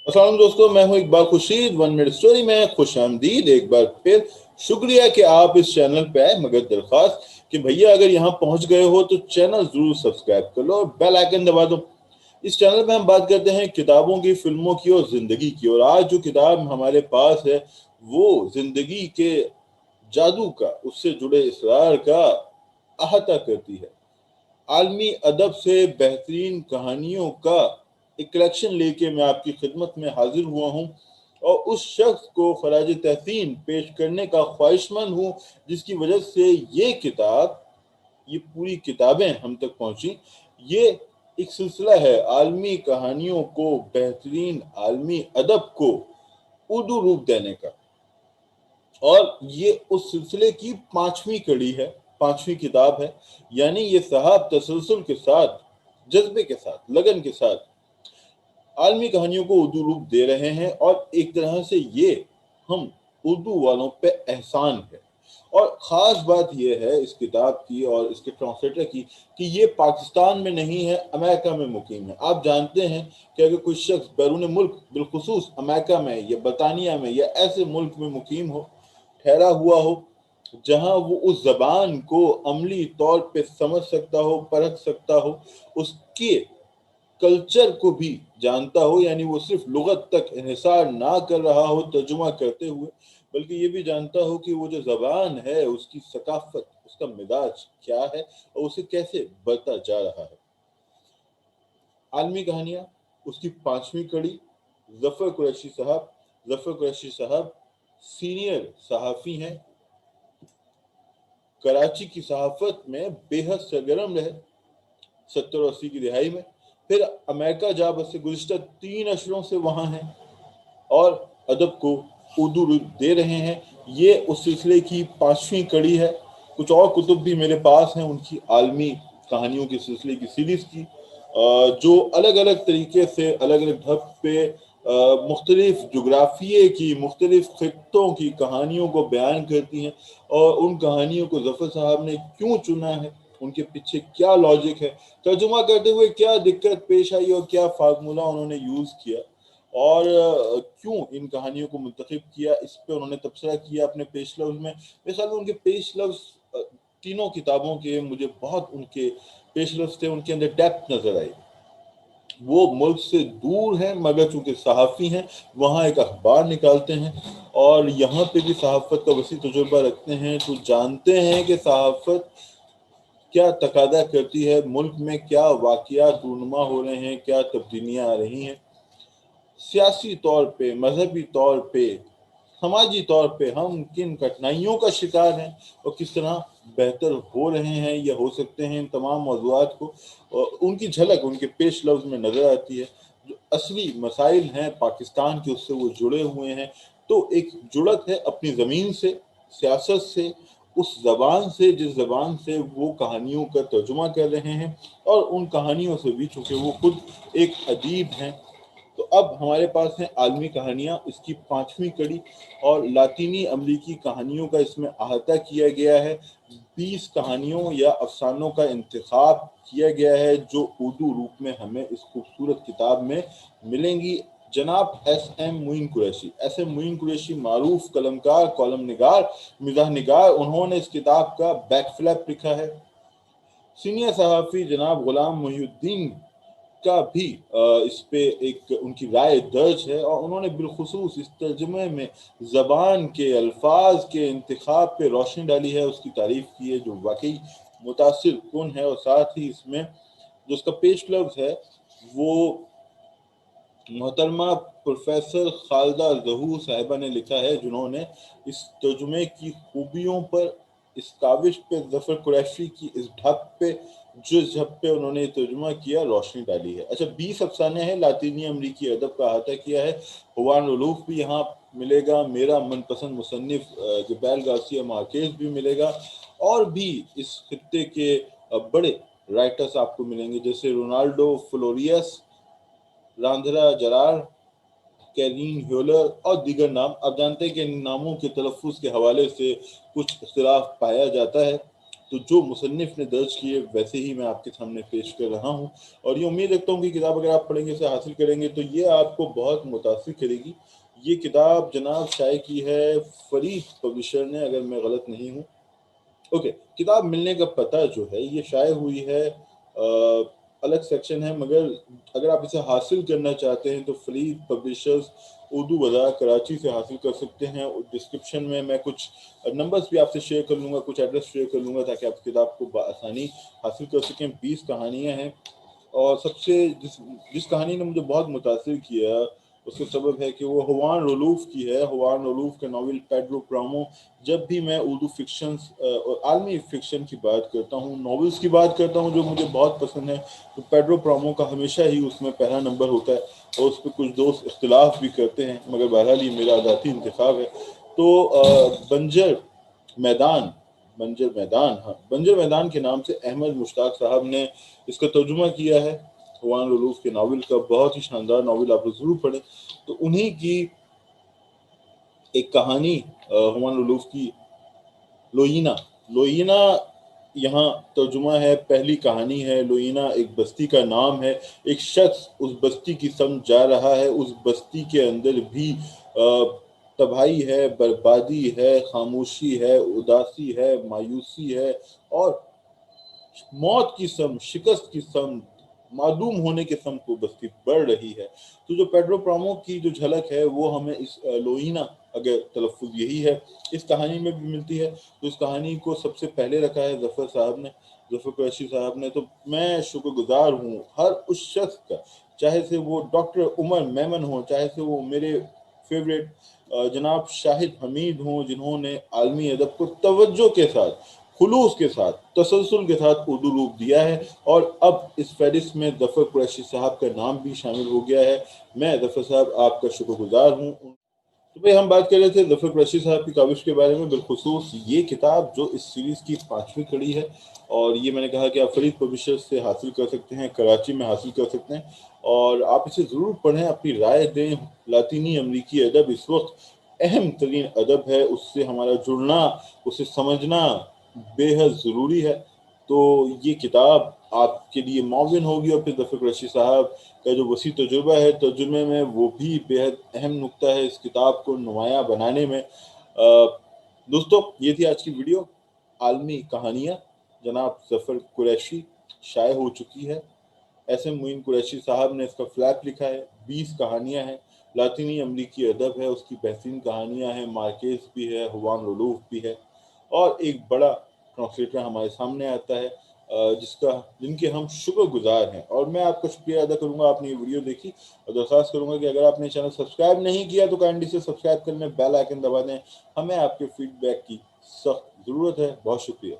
अस्सलाम दोस्तों, मैं हूं इकबाल खुर्शीद। 1 मिनट स्टोरी में खुश आमदीद। एक बार फिर शुक्रिया कि आप इस चैनल पे आए, मगर दरख्वास्त कि भैया अगर यहाँ पहुंच गए हो तो चैनल जरूर सब्सक्राइब कर लो और बेल आइकन दबा दो। इस चैनल पे हम बात करते हैं किताबों की, फिल्मों की और जिंदगी की। और आज जो किताब हमारे पास है वो जिंदगी के जादू का, उससे जुड़े इसरार का अहाता करती है। आलमी अदब से बेहतरीन कहानियों का एक कलेक्शन लेके मैं आपकी खिदमत में हाजिर हुआ हूँ और उस शख्स को खराज तहसीन पेश करने का ख्वाहिशमंद हूँ जिसकी वजह से ये किताब, ये पूरी किताबें हम तक पहुंची। ये एक सिलसिला है आलमी कहानियों को, बेहतरीन आलमी अदब को उर्दू रूप देने का। और ये उस सिलसिले की 5वीं कड़ी है, 5वीं किताब है। यानी ये साहब तसलसल के साथ, जज्बे के साथ, लगन के साथ आलमी कहानियों को उर्दू रूप दे रहे हैं। और एक तरह से ये हम उर्दू वालों पे एहसान है। और ख़ास बात यह है इस किताब की और इसके ट्रांसलेटर की कि ये पाकिस्तान में नहीं है, अमेरिका में मुकीम है। आप जानते हैं कि अगर कोई शख्स बैरून मुल्क, बिलखुसूस अमेरिका में या बरतानिया में या ऐसे मुल्क में मुकीम हो, ठहरा हुआ हो, जहां वो उस जबान को अमली तौर पे समझ सकता हो, परख सकता हो, उसके कल्चर को भी जानता हो, यानी वो सिर्फ लुगत तक इन्हिसार ना कर रहा हो तर्जुमा करते हुए, बल्कि ये भी जानता हो कि वो जो जबान है उसकी सकाफत, उसका मिजाज क्या है और उसे कैसे बढ़ता जा रहा है। आलमी कहानियां, उसकी 5वीं कड़ी। जफर कुरैशी साहब, जफर कुरैशी साहब सीनियर सहाफ़ी हैं, कराची की सहाफत में बेहद सरगर्म रहे 70 और 80 की दिहाई में। फिर अमेरिका जा बसे, गुज़िश्ता 3 अशरों से वहाँ हैं और अदब को उर्दू रूप दे रहे हैं। ये उस सिलसिले की 5वीं कड़ी है। कुछ और कुतुब भी मेरे पास हैं उनकी आलमी कहानियों के सिलसिले की सीरीज़ की, जो अलग अलग तरीके से, अलग अलग ढब पे मुख्तलिफ जोग्राफिए की, मुख्तलिफ खित्तों की कहानियों को बयान करती हैं। और उन कहानियों को जफ़र साहब ने क्यों चुना है, उनके पीछे क्या लॉजिक है, तर्जुमा करते हुए क्या दिक्कत पेश आई और क्या फार्मूला उन्होंने यूज़ किया, और क्यों इन कहानियों को मुंतखब किया, इस पे उन्होंने तबसरा किया अपने पेश लफ्ज़ में। मेरे ख्याल में उनके पेश लफ्ज़ तीनों किताबों के मुझे बहुत, उनके पेश लफ्ज़ थे, उनके अंदर डेप्थ नज़र आई। वो मुल्क से दूर हैं मगर चूंकि सहाफ़ी हैं, वहाँ एक अखबार निकालते हैं और यहाँ पे भी सहाफ़त का वसी तजुर्बा रखते हैं, तो जानते हैं कि सहाफ़त क्या तकादा करती है, मुल्क में क्या वाक़यात रूनुमा हो रहे हैं, क्या तब्दीलियाँ आ रही हैं, सियासी तौर पे, मजहबी तौर पे, समाजी तौर पे हम किन कठिनाइयों का शिकार हैं और किस तरह बेहतर हो रहे हैं या हो सकते हैं। इन तमाम मौज़ूआत को उनकी झलक उनके पेश लफ्ज़ में नज़र आती है। जो असली मसाइल हैं पाकिस्तान के, उससे वो जुड़े हुए हैं। तो एक जुड़त है अपनी ज़मीन से, सियासत से, उस ज़बान से जिस ज़बान से वो कहानियों का तर्जुमा कर रहे हैं। और उन कहानियों से भी चूँकि वो खुद एक अदीब हैं, तो अब हमारे पास है आलमी कहानियां, इसकी 5वीं कड़ी। और लातीनी अमरीकी कहानियों का इसमें अहाता किया गया है। 20 कहानियों या अफसानों का इंतखाब किया गया है जो उर्दू रूप में हमें इस खूबसूरत किताब में मिलेंगी। जनाब एस एम मुइन कुरैशी मारूफ कलमकार, कॉलम निगार, मिजाह निगार, उन्होंने इस किताब का बैक फ्लैप लिखा है। सीनियर सहाफ़ी जनाब गुलाम मोहिउद्दीन का भी इस पे एक उनकी राय दर्ज है और उन्होंने बिलखुसूस इस तर्जुमे में ज़बान के, अल्फाज के इंतखाब पे रोशनी डाली है, उसकी तारीफ की है, जो वाकई मुतासिर कुन है। और साथ ही इसमें जो उसका पेश लफ्ज़ है वो मोहतरमा प्रोफेसर खालदा जहूर साहिबा ने लिखा है, जिन्होंने इस तर्जुमे की खूबियों पर, इस काविश पे, जफर कुरैशी की इस ढप पे, जो झप पे उन्होंने तर्जुमा किया, रोशनी डाली है। अच्छा, 20 अफसाने हैं, लातीनी अमरीकी अदब का अहाता किया है। हुआन रुलूफ भी यहाँ मिलेगा, मेरा मनपसंद मुसन्निफ जबैल गार्सिया मार्केज भी मिलेगा, और भी इस खत्ते के बड़े राइटर्स आपको मिलेंगे, जैसे रोनाल्डो फ्लोरियस, रांधरा जरार, कैरीन ह्यूलर और दीगर नाम। आप जानते हैं कि इन नामों के तलफ़ुज़ के हवाले से कुछ इख्तिलाफ पाया जाता है। तो जो मुसन्निफ ने दर्ज किए वैसे ही मैं आपके सामने पेश कर रहा हूँ, और ये उम्मीद रखता हूँ कि किताब अगर आप पढ़ेंगे, इसे हासिल करेंगे तो ये आपको बहुत मुतासिर करेगी। ये किताब जनाब शाये की है फरीद पब्लिशर ने, अगर मैं गलत नहीं हूँ। ओके, किताब मिलने का पता जो है, ये शाये हुई है, अलग सेक्शन है, मगर अगर आप इसे हासिल करना चाहते हैं तो फरीद पब्लिशर्स उर्दू बाजार कराची से हासिल कर सकते हैं। और डिस्क्रिप्शन में मैं कुछ नंबर्स भी आपसे शेयर कर लूँगा, कुछ एड्रेस शेयर कर लूँगा, ताकि आप किताब को बआसानी हासिल कर सकें। 20 कहानियाँ हैं, और सबसे जिस कहानी ने मुझे बहुत मुतासिर किया उसका सबब है कि वो हुआन रलूफ की है। हुआन रलूफ का नावल पेड्रो प्रामो। जब भी मैं उर्दू फिक्शंस और आलमी फिक्शन की बात करता हूँ, नॉवेल्स की बात करता हूँ जो मुझे बहुत पसंद है, तो पेड्रो प्रामो का हमेशा ही उसमें पहला नंबर होता है। और उस पर कुछ दोस्त इख्तिलाफ भी करते हैं, मगर बहरहाल ये मेरा ذاتی इंतखाब है। तो बंजर मैदान बंजर मैदान हाँ, बंजर मैदान के नाम से अहमद मुश्ताक साहब ने इसका तर्जुमा किया है हुआन रलूफ के नावल का। बहुत ही शानदार नावल, आप लोग जरूर पढ़ें। तो उन्हीं की एक कहानी हुआन रलूफ की, लोइना। लोइना यहाँ तर्जुमा है, पहली कहानी है। लोइना एक बस्ती का नाम है। एक शख्स उस बस्ती की समझ जा रहा है। उस बस्ती के अंदर भी तबाही है, बर्बादी है, खामोशी है, उदासी है, मायूसी है, और मौत की सम, शिकस्त की सम, मादूम होने के सम को बस्ती बढ़ रही है। तो जो पेड्रो प्रामो की जो झलक है वो हमें इस लोइना, अगर तलफ़ुज़ यही है, इस कहानी में भी मिलती है। तो इस कहानी को सबसे पहले रखा है ज़फ़र साहब ने, ज़फ़र कुरैशी साहब ने। तो मैं शुक्रगुजार हूँ हर उस शख्स का, चाहे से वो डॉक्टर उमर मेमन हो, चाहे से वो मेरे फेवरेट जनाब शाहिद हमीद हों, जिन्होंने आलमी अदब को तवज्जो के साथ, खुलूस के साथ, तसलसल के साथ उर्दू रूप दिया है। और अब इस फहरिस्त में ज़फ़र कुरैशी साहब का नाम भी शामिल हो गया है। मैं ज़फ़र साहब आपका शुक्रगुजार हूँ। तो भाई हम बात कर रहे थे ज़फ़र कुरैशी साहब की काविश के बारे में, बिलखुसूस ये किताब जो इस सीरीज़ की 5वीं कड़ी है। और ये मैंने कहा कि आप फरीद पब्लिशर से हासिल कर सकते हैं, कराची में हासिल कर सकते हैं, और आप इसे ज़रूर पढ़ें, अपनी राय दें। लातीनी अमरीकी अदब इस वक्त अहम तरीन अदब है, उससे हमारा जुड़ना, उसे समझना बेहद ज़रूरी है। तो ये किताब आपके लिए मुअव्विन होगी। और फिर ज़फ़र कुरैशी साहब का जो वसी तजुर्बा है तर्जुमे में, वो भी बेहद अहम नुक्ता है इस किताब को नुमायाँ बनाने में। दोस्तों, ये थी आज की वीडियो। आलमी कहानियाँ जनाब ज़फ़र कुरैशी, शाये हो चुकी है। एस.एम. मुइन कुरैशी साहब ने इसका फ्लैप लिखा है। 20 कहानियाँ हैं। लातीनी अमरीकी अदब है, उसकी बेहतरीन कहानियाँ हैं। मार्केस भी है, हुआन रलूफ भी है, और एक बड़ा ट्रांसलेटर हमारे सामने आता है जिनके हम शुक्रगुजार हैं। और मैं आपका शुक्रिया अदा करूंगा, आपने ये वीडियो देखी, और दरख्वास्त करूंगा कि अगर आपने चैनल सब्सक्राइब नहीं किया तो काइंडली से सब्सक्राइब कर लें, बेल आइकन दबा दें। हमें आपके फीडबैक की सख्त ज़रूरत है। बहुत शुक्रिया।